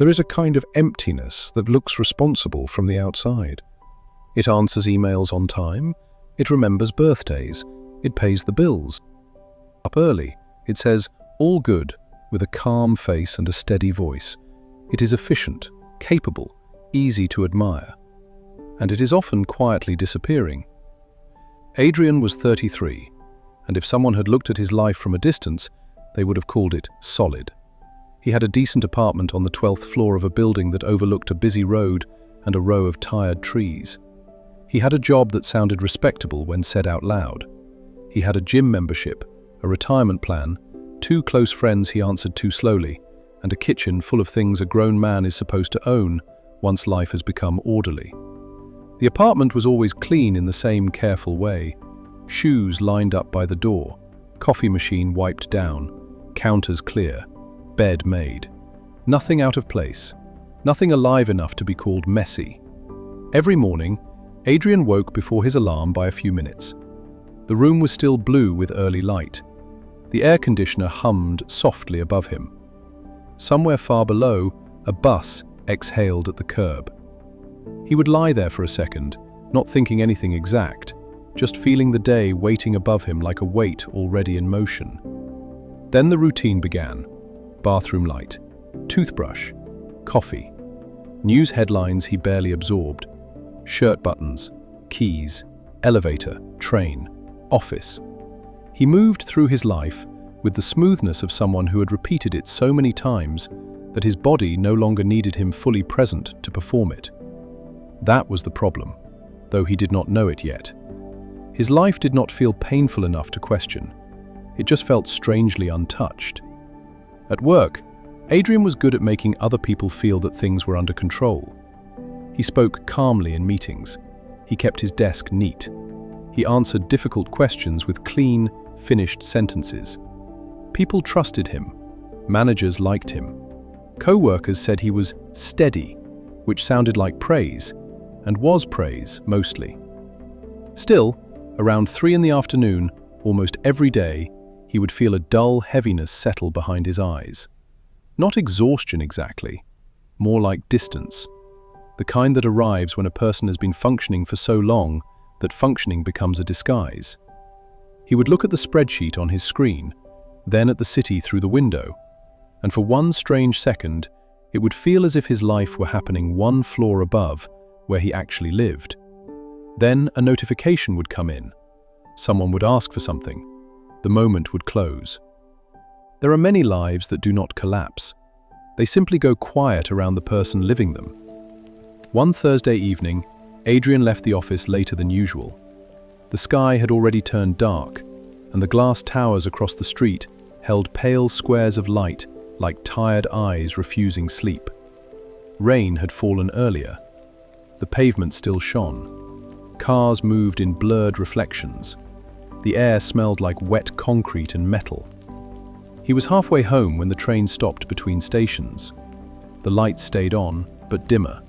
There is a kind of emptiness that looks responsible from the outside. It answers emails on time, it remembers birthdays, it pays the bills. Up early, it says, all good, with a calm face and a steady voice. It is efficient, capable, easy to admire. And it is often quietly disappearing. Adrien was 33, and if someone had looked at his life from a distance, they would have called it solid. He had a decent apartment on the 12th floor of a building that overlooked a busy road and a row of tired trees. He had a job that sounded respectable when said out loud. He had a gym membership, a retirement plan, 2 close friends he answered too slowly, and a kitchen full of things a grown man is supposed to own once life has become orderly. The apartment was always clean in the same careful way. Shoes lined up by the door, coffee machine wiped down, counters clear, bed made. Nothing out of place, nothing alive enough to be called messy. Every morning, Adrien woke before his alarm by a few minutes. The room was still blue with early light. The air conditioner hummed softly above him. Somewhere far below, a bus exhaled at the curb. He would lie there for a second, not thinking anything exact, just feeling the day waiting above him like a weight already in motion. Then the routine began. Bathroom light, toothbrush, coffee, news headlines he barely absorbed, shirt buttons, keys, elevator, train, office. He moved through his life with the smoothness of someone who had repeated it so many times that his body no longer needed him fully present to perform it. That was the problem, though he did not know it yet. His life did not feel painful enough to question. It just felt strangely untouched. At work, Adrien was good at making other people feel that things were under control. He spoke calmly in meetings. He kept his desk neat. He answered difficult questions with clean, finished sentences. People trusted him. Managers liked him. Co-workers said he was steady, which sounded like praise, and was praise, mostly. Still, around 3 in the afternoon, almost every day, he would feel a dull heaviness settle behind his eyes. Not exhaustion exactly, more like distance, the kind that arrives when a person has been functioning for so long that functioning becomes a disguise. He would look at the spreadsheet on his screen, then at the city through the window, and for one strange second, it would feel as if his life were happening 1 floor above where he actually lived. Then a notification would come in. Someone would ask for something. The moment would close. There are many lives that do not collapse. They simply go quiet around the person living them. One Thursday evening, Adrien left the office later than usual. The sky had already turned dark, and the glass towers across the street held pale squares of light like tired eyes refusing sleep. Rain had fallen earlier. The pavement still shone. Cars moved in blurred reflections. The air smelled like wet concrete and metal. He was halfway home when the train stopped between stations. The lights stayed on, but dimmer.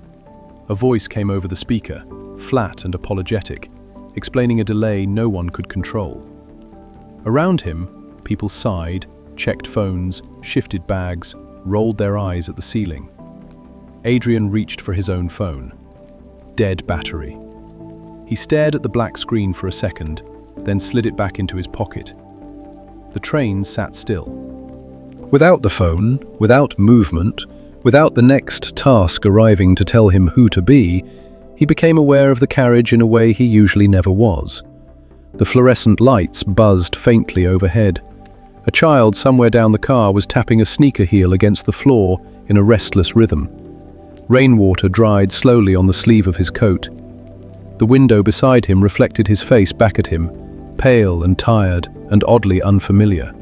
A voice came over the speaker, flat and apologetic, explaining a delay no one could control. Around him, people sighed, checked phones, shifted bags, rolled their eyes at the ceiling. Adrien reached for his own phone. Dead battery. He stared at the black screen for a second, then slid it back into his pocket. The train sat still. Without the phone, without movement, without the next task arriving to tell him who to be, he became aware of the carriage in a way he usually never was. The fluorescent lights buzzed faintly overhead. A child somewhere down the car was tapping a sneaker heel against the floor in a restless rhythm. Rainwater dried slowly on the sleeve of his coat. The window beside him reflected his face back at him, pale and tired and oddly unfamiliar.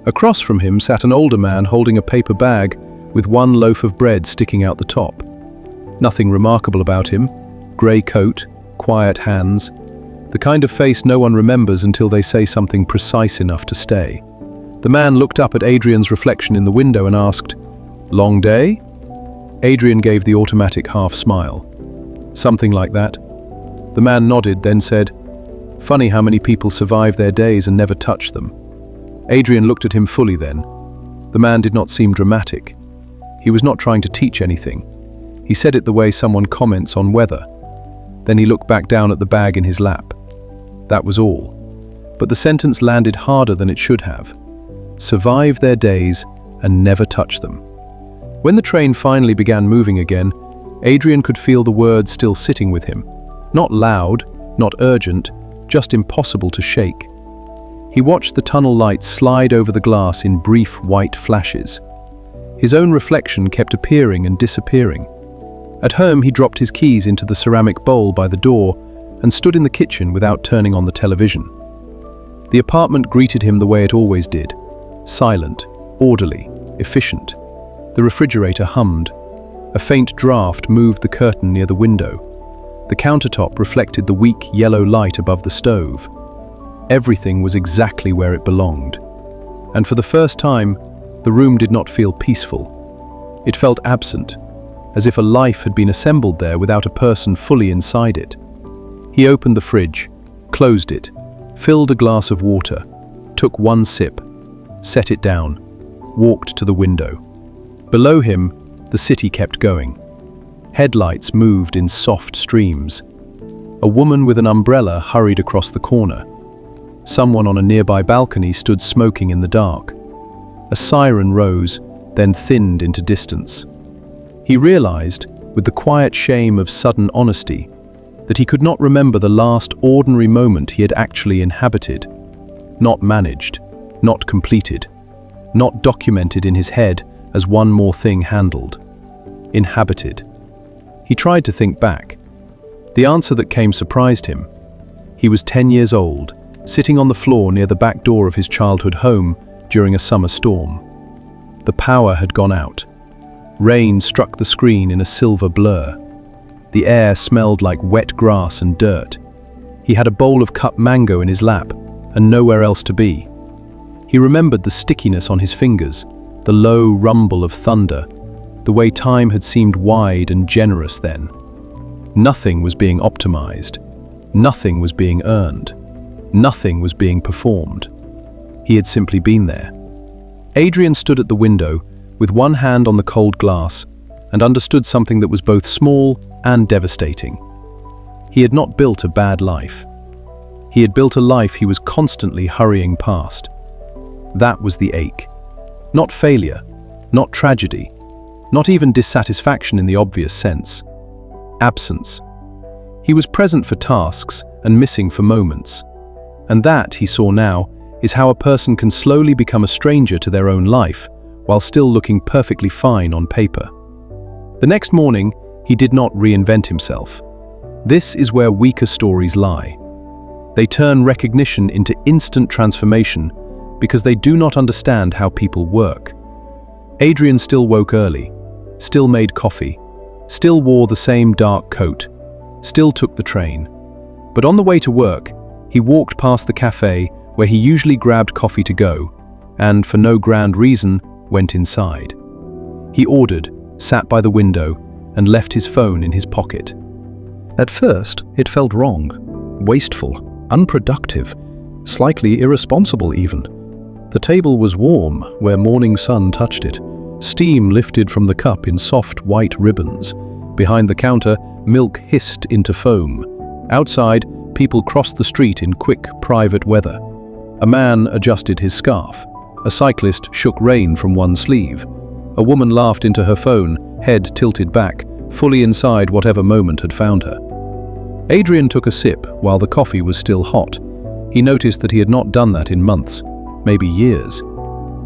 Across from him sat an older man holding a paper bag with 1 loaf of bread sticking out the top. Nothing remarkable about him. Grey coat, quiet hands. The kind of face no one remembers until they say something precise enough to stay. The man looked up at Adrien's reflection in the window and asked, "Long day?" Adrien gave the automatic half smile. "Something like that." The man nodded, then said, "Funny how many people survive their days and never touch them." Adrien looked at him fully then. The man did not seem dramatic. He was not trying to teach anything. He said it the way someone comments on weather. Then he looked back down at the bag in his lap. That was all. But the sentence landed harder than it should have. Survive their days and never touch them. When the train finally began moving again, Adrien could feel the words still sitting with him. Not loud, not urgent, just impossible to shake. He watched the tunnel lights slide over the glass in brief white flashes. His own reflection kept appearing and disappearing. At home, he dropped his keys into the ceramic bowl by the door and stood in the kitchen without turning on the television. The apartment greeted him the way it always did. Silent, orderly, efficient. The refrigerator hummed. A faint draft moved the curtain near the window. The countertop reflected the weak yellow light above the stove. Everything was exactly where it belonged. And for the first time, the room did not feel peaceful. It felt absent, as if a life had been assembled there without a person fully inside it. He opened the fridge, closed it, filled a glass of water, took one sip, set it down, walked to the window. Below him, the city kept going. Headlights moved in soft streams. A woman with an umbrella hurried across the corner. Someone on a nearby balcony stood smoking in the dark. A siren rose, then thinned into distance. He realized, with the quiet shame of sudden honesty, that he could not remember the last ordinary moment he had actually inhabited. Not managed, not completed, not documented in his head as one more thing handled. Inhabited. He tried to think back. The answer that came surprised him. He was 10 years old, sitting on the floor near the back door of his childhood home during a summer storm. The power had gone out. Rain struck the screen in a silver blur. The air smelled like wet grass and dirt. He had a bowl of cut mango in his lap and nowhere else to be. He remembered the stickiness on his fingers, the low rumble of thunder, the way time had seemed wide and generous then. Nothing was being optimized. Nothing was being earned. Nothing was being performed. He had simply been there. Adrien stood at the window, with one hand on the cold glass, and understood something that was both small and devastating. He had not built a bad life. He had built a life he was constantly hurrying past. That was the ache. Not failure, not tragedy, not even dissatisfaction in the obvious sense. Absence. He was present for tasks and missing for moments. And that, he saw now, is how a person can slowly become a stranger to their own life while still looking perfectly fine on paper. The next morning, he did not reinvent himself. This is where weaker stories lie. They turn recognition into instant transformation because they do not understand how people work. Adrien still woke early, still made coffee, still wore the same dark coat, still took the train. But on the way to work, he walked past the cafe where he usually grabbed coffee to go, and for no grand reason, went inside. He ordered, sat by the window, and left his phone in his pocket. At first, it felt wrong, wasteful, unproductive, slightly irresponsible even. The table was warm where morning sun touched it. Steam lifted from the cup in soft white ribbons. Behind the counter, milk hissed into foam. Outside, people crossed the street in quick, private weather. A man adjusted his scarf. A cyclist shook rain from one sleeve. A woman laughed into her phone, head tilted back, fully inside whatever moment had found her. Adrien took a sip while the coffee was still hot. He noticed that he had not done that in months, maybe years.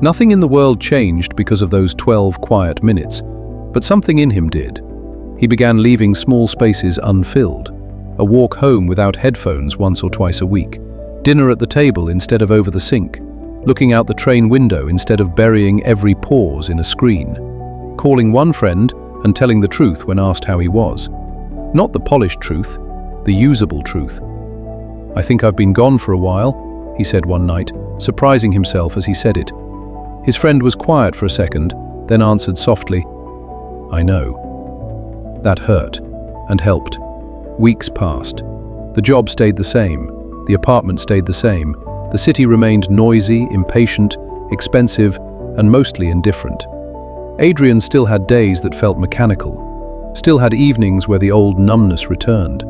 Nothing in the world changed because of those 12 quiet minutes, but something in him did. He began leaving small spaces unfilled. A walk home without headphones once or twice a week. Dinner at the table instead of over the sink. Looking out the train window instead of burying every pause in a screen. Calling one friend and telling the truth when asked how he was. Not the polished truth, the usable truth. "I think I've been gone for a while," he said one night, surprising himself as he said it. His friend was quiet for a second, then answered softly, "I know." That hurt, and helped. Weeks passed. The job stayed the same. The apartment stayed the same. The city remained noisy, impatient, expensive, and mostly indifferent. Adrien still had days that felt mechanical, still had evenings where the old numbness returned,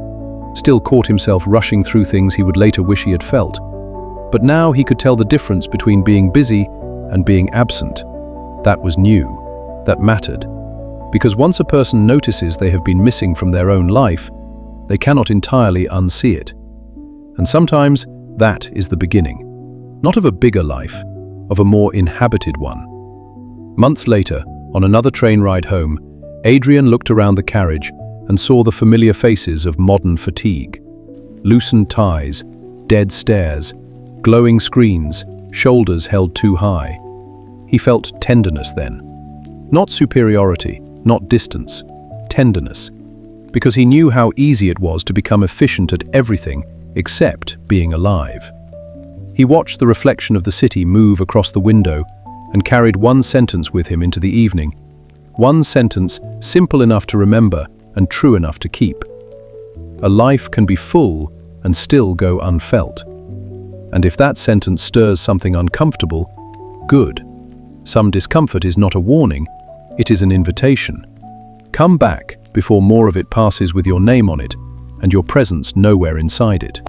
still caught himself rushing through things he would later wish he had felt. But now he could tell the difference between being busy and being absent. That was new, that mattered. Because once a person notices they have been missing from their own life, they cannot entirely unsee it. And sometimes that is the beginning, not of a bigger life, of a more inhabited one. Months later, on another train ride home, Adrien looked around the carriage and saw the familiar faces of modern fatigue. Loosened ties, dead stares, glowing screens, shoulders held too high. He felt tenderness then. Not superiority, not distance, tenderness. Because he knew how easy it was to become efficient at everything except being alive. He watched the reflection of the city move across the window and carried one sentence with him into the evening. One sentence simple enough to remember and true enough to keep. A life can be full and still go unfelt. And if that sentence stirs something uncomfortable, good. Some discomfort is not a warning, it is an invitation. Come back before more of it passes with your name on it and your presence nowhere inside it.